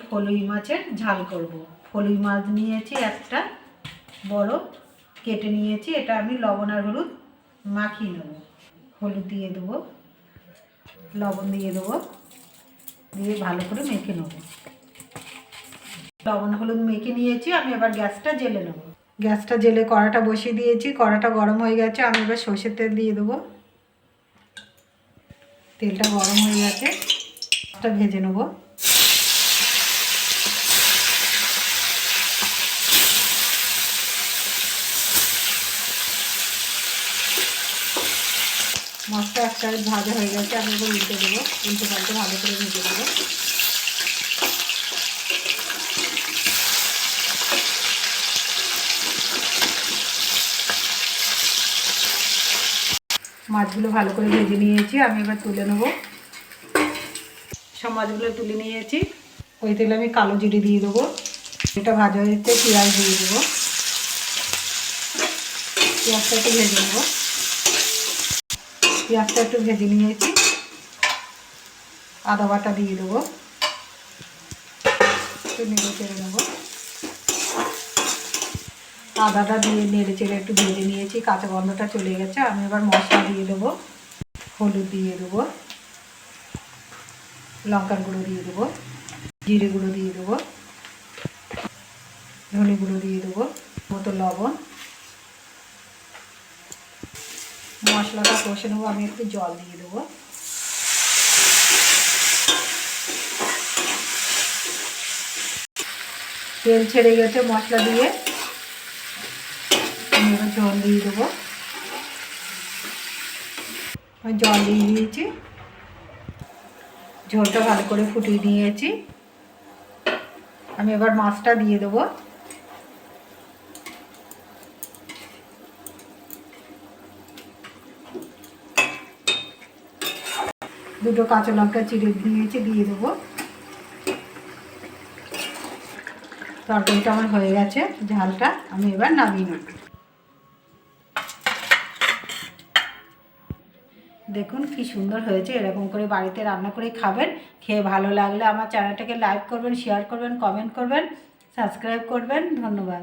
ফলুই মাছের ঝাল করব। ফলুই মাছ নিয়েছি একটা বড়, কেটে নিয়েছি। এটা আমি লবণ আর হলুদ মাখিয়ে নেব। হলুদ দিয়ে দেবো, লবণ দিয়ে দেবো, দিয়ে ভালো করে মেখে নেব। লবণ হলুদ মেখে নিয়েছি। আমি এবার গ্যাসটা জেলে নেব। গ্যাসটা জেলে কড়াটা বসিয়ে দিয়েছি। কড়াটা গরম হয়ে গেছে। আমি এবার সর্ষের তেল দিয়ে দেবো। তেলটা গরম হয়ে গেছে, মাছটা ভেজে নেব। মাছটা একটা ভাজা হয়ে গেছে। আমি এবার উল্টে দেবো। উল্টে পাল্টে ভালো করে ভেজে দেবো। মাছগুলো ভালো করে ভেজে নিয়েছি। আমি এবার তুলে নেব। সব মাছগুলো তুলে নিয়েছি। ওই তেলে আমি কালো জিরে দিয়ে দেবো। এটা ভাজা হয়েছে, পেঁয়াজ দিয়ে দেবো। পেঁয়াজটা একটু ভেজে নেব। পেঁয়াজটা একটু ভেজে নিয়েছি। আদা বাটা দিয়ে দেবো। একটু নেড়ে চেড়ে নেবো। আদাটা দিয়ে নেড়ে চেড়ে একটু ভেজে নিয়েছি। কাঁচা গন্ধটা চলে গেছে। আমি এবার মশলা দিয়ে দেবো। হলুদ দিয়ে দেবো, লঙ্কার গুঁড়ো দিয়ে দেবো, জিরে গুঁড়ো দিয়ে দেবো, ধনে গুঁড়ো দিয়ে দেবো, মতো লবণ। মশলাটা কষে নেবো। আমি একটু জল দিয়ে দেবো। তেল ছেড়ে গেছে মশলা দিয়ে। আমি এবার জল দিয়ে দেবো। আমি জল দিয়ে দিয়েছি। ঝোলটা ভালো করে ফুটিয়ে নিয়েছি। আমি এবার মাছটা দিয়ে দেবো। দুটো কাঁচা লঙ্কা চিড়ে দিয়েছি, দিয়ে দেবো। তরকারিটা আমার হয়ে গেছে, ঝালটা। আমি এবার নামিয়ে নেব। দেখুন কি সুন্দর হয়েছে। এরকম করে বাড়িতে রান্না করে খাবেন। খেয়ে ভালো লাগলে আমার চ্যানেলটাকে লাইক করবেন, শেয়ার করবেন, কমেন্ট করবেন, সাবস্ক্রাইব করবেন। ধন্যবাদ।